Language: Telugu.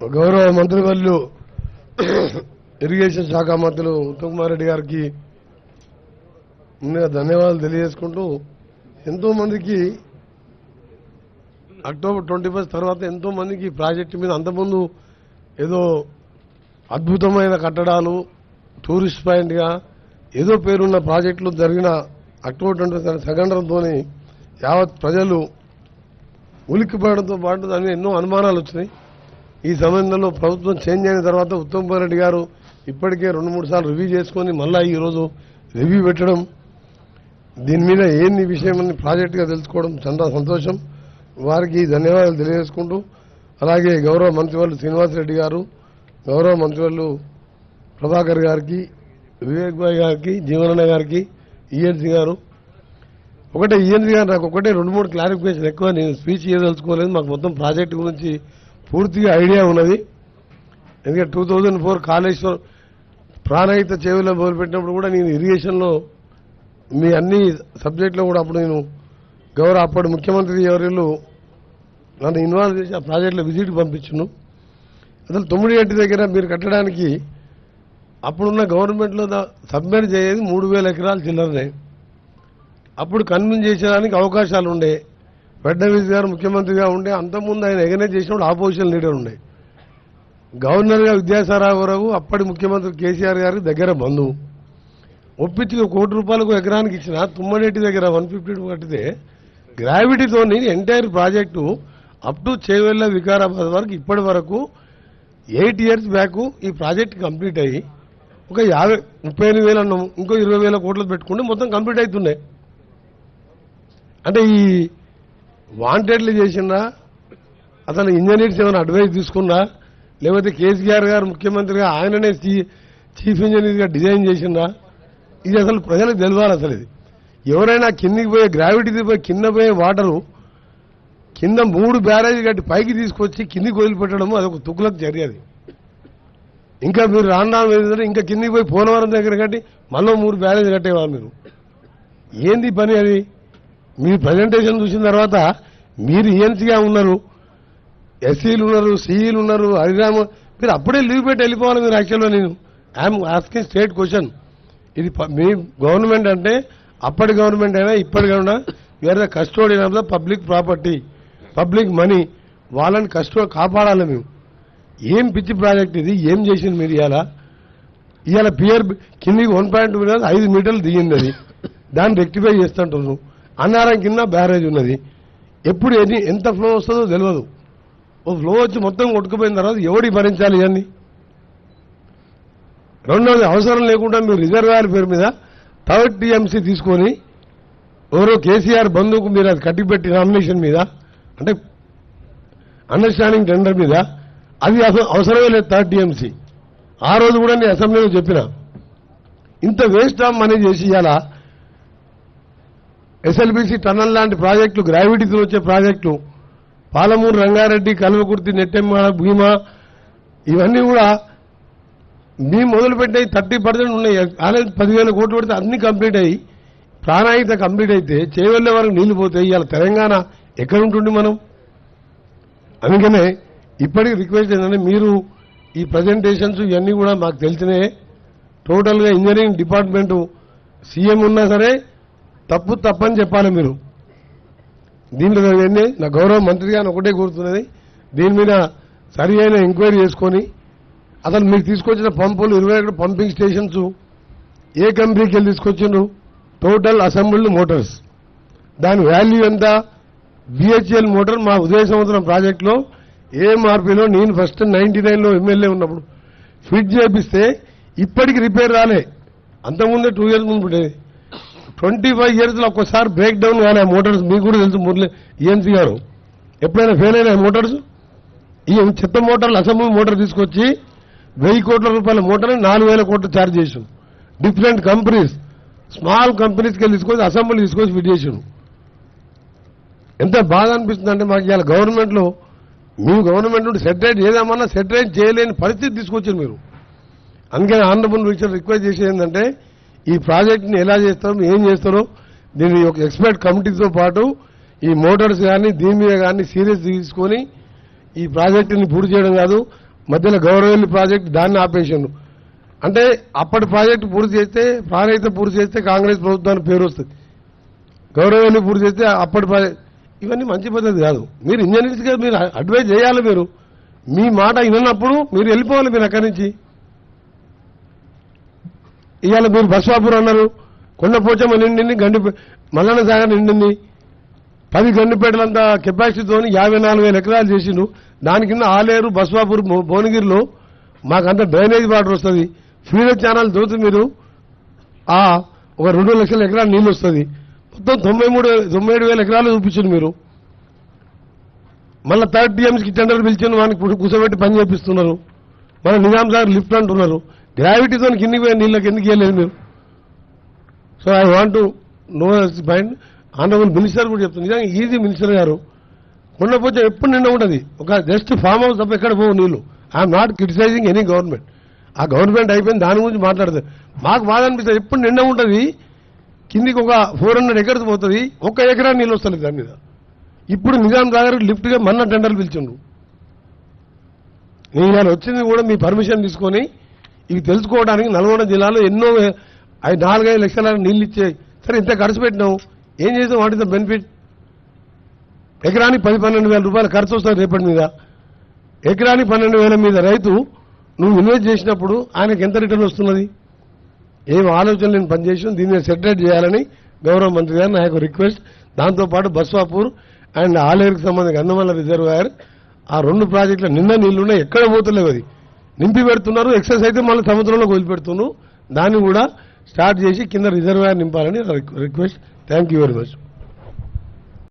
గౌరవ మంత్రివర్యులు ఇరిగేషన్ శాఖ మంత్రులు ఉత్తమ్ కుమార్ రెడ్డి గారికి ముందుగా ధన్యవాదాలు తెలియజేసుకుంటూ ఎంతో మందికి అక్టోబర్ 21 తర్వాత ఎంతో మందికి ప్రాజెక్టు మీద అంతకుముందు ఏదో అద్భుతమైన కట్టడాలు టూరిస్ట్ పాయింట్ గా ఏదో పేరున్న ప్రాజెక్టులు జరిగిన అక్టోబర్ 21 సంఘటనతో యావత్ ప్రజలు ఉలిక్కిపడడంతో పాటు దాని ఎన్నో అనుమానాలు వచ్చినాయి. ఈ సమయంలో ప్రభుత్వం చేంజ్ అయిన తర్వాత ఉత్తమ్ కుమార్ రెడ్డి గారు ఇప్పటికే 2-3 సార్లు రివ్యూ చేసుకుని మళ్ళా ఈ రోజు రివ్యూ పెట్టడం, దీని మీద ఏంది విషయం అని ప్రాజెక్టుగా తెలుసుకోవడం చాలా సంతోషం. వారికి ధన్యవాదాలు తెలియజేసుకుంటూ అలాగే గౌరవ మంత్రివర్యులు శ్రీనివాసరెడ్డి గారు, గౌరవ మంత్రివర్యులు ప్రభాకర్ గారికి, వివేక్ భాయ్ గారికి, జీవనన్న గారికి, ఈఎన్సీ గారు ఈఎన్సీ గారు నాకు 2-3 క్లారిఫికేషన్ ఎక్కువ నేను స్పీచ్ చేయదలుచుకోలేదు. మాకు మొత్తం ప్రాజెక్టు గురించి పూర్తిగా ఐడియా ఉన్నది. ఎందుకంటే 2004 కాళేశ్వరం ప్రాణహిత చెవిలో మొదలుపెట్టినప్పుడు కూడా నేను ఇరిగేషన్లో మీ అన్ని సబ్జెక్టులో కూడా అప్పుడు నేను గౌరవ అప్పటి ముఖ్యమంత్రి ఎవరిలో నన్ను ఇన్వాల్వ్ చేసి ఆ ప్రాజెక్టులో విజిట్ పంపించును. అసలు 9 దగ్గర మీరు కట్టడానికి అప్పుడున్న గవర్నమెంట్లో సబ్మిట్ చేయేది 3000 ఎకరాలు చిల్లరనే. అప్పుడు కన్విన్స్ చేసేదానికి అవకాశాలు ఉండే. ఫడ్నవీస్ గారు ముఖ్యమంత్రిగా ఉండే, అంతకుముందు ఆయన ఎగనైజ్ చేసినప్పుడు ఆపోజిషన్ లీడర్ ఉండే. గవర్నర్గా విద్యాసాగర్ రావు అప్పటి ముఖ్యమంత్రి కేసీఆర్ గారికి దగ్గర బంధువు ఒప్పించి ₹1 కోటి ఎకరానికి ఇచ్చిన తుమ్మడేటి దగ్గర 152 కట్టితే గ్రావిటీతో entire project up to Chevella Vikarabad వరకు ఇప్పటి వరకు 8 ఇయర్స్ బ్యాక్ ఈ ప్రాజెక్ట్ కంప్లీట్ అయ్యి ఒక 38,000 అన్నాము, ఇంకో 20,000 కోట్లు పెట్టుకుంటే మొత్తం కంప్లీట్ అవుతున్నాయి. అంటే ఈ వాంటెడ్లు చేసినా అసలు ఇంజనీర్స్ ఏమైనా అడ్వైస్ తీసుకున్నా లేకపోతే కేసీఆర్ గారు ముఖ్యమంత్రిగా ఆయననే చీఫ్ ఇంజనీర్గా డిజైన్ చేసినా ఇది అసలు ప్రజలకు తెలవాలి. అసలు ఇది ఎవరైనా కిందికి పోయే గ్రావిటీ పోయి కింద పోయే వాటరు కింద 3 బ్యారేజ్ కట్టి పైకి తీసుకొచ్చి కిందికి వదిలిపెట్టడము అదొక తుక్కులకు చర్య. అది ఇంకా మీరు రాను ఇంకా కిందికి పోయి పోలవరం దగ్గర కట్టి మళ్ళీ 3 బ్యారేజ్ కట్టేవాళ్ళు. మీరు ఏంది పని అది? మీ ప్రజెంటేషన్ చూసిన తర్వాత మీరు ఈఎన్సీగా ఉన్నారు, ఎస్సీలు ఉన్నారు, సిఈలు ఉన్నారు, హరిరామ, మీరు అప్పుడే లీవ్ పెట్టి వెళ్ళిపోవాలి. మీరు యాక్చువల్గా నేను ఐఎమ్ ఆస్కింగ్ స్టేట్ క్వశ్చన్. ఇది మీ గవర్నమెంట్ అంటే అప్పటి గవర్నమెంట్ అయినా ఇప్పటికైనా you're the custodian of the public property, public money. వాళ్ళని కాపాడాలి మేము. ఏం పిచ్చి ప్రాజెక్ట్ ఇది? ఏం చేసింది మీరు? ఇవాళ పియర్ కిందికి 1.2 మీటర్లు 5 మీటర్లు దిగింది. అది దాన్ని రెక్టిఫై చేస్తుంటారు. అన్నారం కింద బ్యారేజ్ ఉన్నది. ఎప్పుడు ఎంత ఫ్లో వస్తుందో తెలియదు. ఓ ఫ్లో వచ్చి మొత్తం కొట్టుకుపోయిన తర్వాత ఎవడి భరించాలి ఇవన్నీ? రెండవది, అవసరం లేకుండా మీరు రిజర్వాయర్ పేరు మీద 3rd టీఎంసీ తీసుకొని ఎవరో కేసీఆర్ బంధువుకు మీరు అది కట్టిపెట్టి నామినేషన్ మీద అంటే అండర్స్టాండింగ్ టెండర్ మీద అది అవసరమే లేదు 3rd టీఎంసీ. ఆ రోజు కూడా నేను అసెంబ్లీలో చెప్పిన ఇంత వేస్ట్ ఆఫ్ మనీ చేసి ఇవాళ ఎస్ఎల్బీసీ టన్నల్ లాంటి ప్రాజెక్టులు, గ్రావిటీతో వచ్చే ప్రాజెక్టులు, పాలమూరు రంగారెడ్డి, కల్వకుర్తి, నెట్టెమ్మ, భీమా, ఇవన్నీ కూడా మీ మొదలుపెట్టాయి 30% ఉన్నాయి. అలాగే 10,000 కోట్లు పెడితే అన్ని కంప్లీట్ అయ్యి ప్రాణాయిత కంప్లీట్ అయితే చేవెళ్లే వరకు నీళ్లు పోతాయి. ఇవాళ తెలంగాణ ఎక్కడ ఉంటుంది మనం? అందుకనే ఇప్పటికి రిక్వెస్ట్ ఏంటంటే మీరు ఈ ప్రజెంటేషన్స్ ఇవన్నీ కూడా మాకు తెలిసినే. టోటల్గా ఇంజనీరింగ్ డిపార్ట్మెంట్ సీఎం ఉన్నా సరే తప్పని చెప్పాలి మీరు. దీంట్లో నా గౌరవ మంత్రిగా ఒకటే కోరుతున్నది, దీని మీద సరి అయిన ఎంక్వైరీ చేసుకొని అసలు మీరు తీసుకొచ్చిన పంపులు 21 పంపింగ్ స్టేషన్స్ ఏ కంపెనీకి వెళ్ళి తీసుకొచ్చిండ్రు? టోటల్ అసెంబ్ల్డ్ మోటార్స్, దాని వాల్యూ ఎంత? బిహెచ్ఎల్ మోటార్ మా ఉదయ సంవత్సరం ప్రాజెక్టులో ఏఎంఆర్పీలో నేను ఫస్ట్ 99లో ఎమ్మెల్యే ఉన్నప్పుడు ఫిట్ చేపిస్తే ఇప్పటికి రిపేర్ రాలే. అంతకుముందే 2 ఇయర్స్ ముందు ఉండేది. 25 ఇయర్స్లో ఒక్కసారి బ్రేక్ డౌన్ కానీ ఆ మోటార్స్ మీకు కూడా తెలుసు. మురళి ఈఎన్సీ గారు ఎప్పుడైనా ఫెయిల్ అయినా మోటార్స్, ఈ చెత్త మోటార్లు అసెంబ్లీ మోటార్ తీసుకొచ్చి 1,000 కోట్ల రూపాయల మోటార్ 4,000 కోట్లు ఛార్జ్ చేసాం. డిఫరెంట్ కంపెనీస్, స్మాల్ కంపెనీస్కి వెళ్ళి తీసుకొచ్చి అసెంబ్లీ తీసుకొచ్చి ఫిట్ చేసాం. ఎంత బాధ అనిపిస్తుంది అంటే మాకు ఇవాళ గవర్నమెంట్లో మీ గవర్నమెంట్ నుండి సెటరేట్ చేద్దామన్నా సెటరేట్ చేయలేని పరిస్థితి తీసుకొచ్చారు మీరు. అందుకని ఆనరబుల్ మినిస్టర్ రిక్వెస్ట్ చేసేది ఏంటంటే ఈ ప్రాజెక్ట్ని ఎలా చేస్తారో ఏం చేస్తారో దీన్ని ఒక ఎక్స్పర్ట్ కమిటీతో పాటు ఈ మోటార్స్ కానీ దీని మీద కానీ సీరియస్ తీసుకొని ఈ ప్రాజెక్టుని పూర్తి చేయడం కాదు, మధ్యలో గౌరవల్లి ప్రాజెక్టు దాన్ని ఆపేసాను. అంటే అప్పటి ప్రాజెక్టు పూర్తి చేస్తే ప్రాణహిత పూర్తి చేస్తే కాంగ్రెస్ ప్రభుత్వానికి పేరు వస్తుంది. గౌరవల్లి పూర్తి చేస్తే అప్పటి ప్రాజెక్ట్ ఇవన్నీ మంచి పద్ధతి కాదు. మీరు ఇంజనీర్స్గా మీరు అడ్వైజ్ చేయాలి. మీరు మీ మాట వినప్పుడు మీరు వెళ్ళిపోవాలి. మీరు అక్కడి నుంచి ఇవాళ మీరు బస్వాపూర్ అన్నారు, కొండపోచమ్మ నిండింది, మల్లన్న సాగర్ నిండింది, 10 గండిపేటలంతా కెపాసిటీతో 54,000 ఎకరాలు చేసిండు. దాని కింద ఆలేరు బస్వాపూర్ భువనగిరిలో మాకంతా డ్రైనేజ్ వాటర్ వస్తుంది. ఫీడర్ ఛానల్ తోటి మీరు ఒక 2 లక్షల ఎకరాలు నీళ్లు వస్తుంది. మొత్తం 97,000 ఎకరాలు చూపించింది మీరు. మళ్ళీ 3rd టీఎంసీకి టెండర్ పిలిచిన వానికి కూర్చోబెట్టి పని చేపిస్తున్నారు. మన నిజాం సాగర్ లిఫ్ట్ అంటున్నారు. గ్రావిటీతో కిందికి పోయే నీళ్ళకి ఎందుకు ఇవ్వలేదు మీరు? So I want to know point. Honourable minister కూడా చెప్తుంది. నిజంగా ఈజీ మినిస్టర్ గారు. కొండపోతే ఎప్పుడు నిండా ఉంటుంది. ఒక జస్ట్ ఫామ్ హౌస్ తప్ప ఎక్కడ పోవు నీళ్లు. I'm not criticising any government. ఆ గవర్నమెంట్ అయిపోయింది, దాని గురించి మాట్లాడుతుంది. మాకు బాధ అనిపిస్తుంది. ఎప్పుడు నిండా ఉంటుంది, కిందికి ఒక 400 ఎకర్స్ పోతుంది, 1 ఎకరా నీళ్ళు వస్తుంది దాని మీద. ఇప్పుడు నిజాం సాగర్ లిఫ్ట్గా మొన్న టెండర్లు పిలిచిండు. నేను ఇవాళ వచ్చింది కూడా మీ పర్మిషన్ తీసుకొని ఇవి తెలుసుకోవడానికి. నల్గొండ జిల్లాలో ఎన్నో 4-5 లక్షల నీళ్ళు ఇచ్చాయి. సరే ఇంత ఖర్చు పెట్టినావు, ఏం చేసాం? What is the benefit? ఎకరానికి 10-12 వేల రూపాయలు ఖర్చు వస్తుంది రేపటి మీద. ఎకరానికి 12,000 మీద రైతు నువ్వు ఇన్వెస్ట్ చేసినప్పుడు ఆయనకు ఎంత రిటర్న్ వస్తున్నది? ఏం ఆలోచన నేను పనిచేసాను. దీన్ని సెటిలైట్ చేయాలని గౌరవ మంత్రి గారు నా యొక్క రిక్వెస్ట్. దాంతోపాటు బస్వాపూర్ అండ్ ఆలేరుకు సంబంధించిన గంధమల్ల రిజర్వాయర్ ఆ 2 ప్రాజెక్టుల నిన్న నీళ్లున్నాయి, ఎక్కడ పోతలేవు. అది నింపి పెడుతున్నారు. ఎక్సెస్ అయితే మళ్ళీ సముద్రంలోకి వదిలిపెడుతున్నారు. దాన్ని కూడా స్టార్ట్ చేసి కింద రిజర్వాయర్ నింపాలని request. Thank you very much.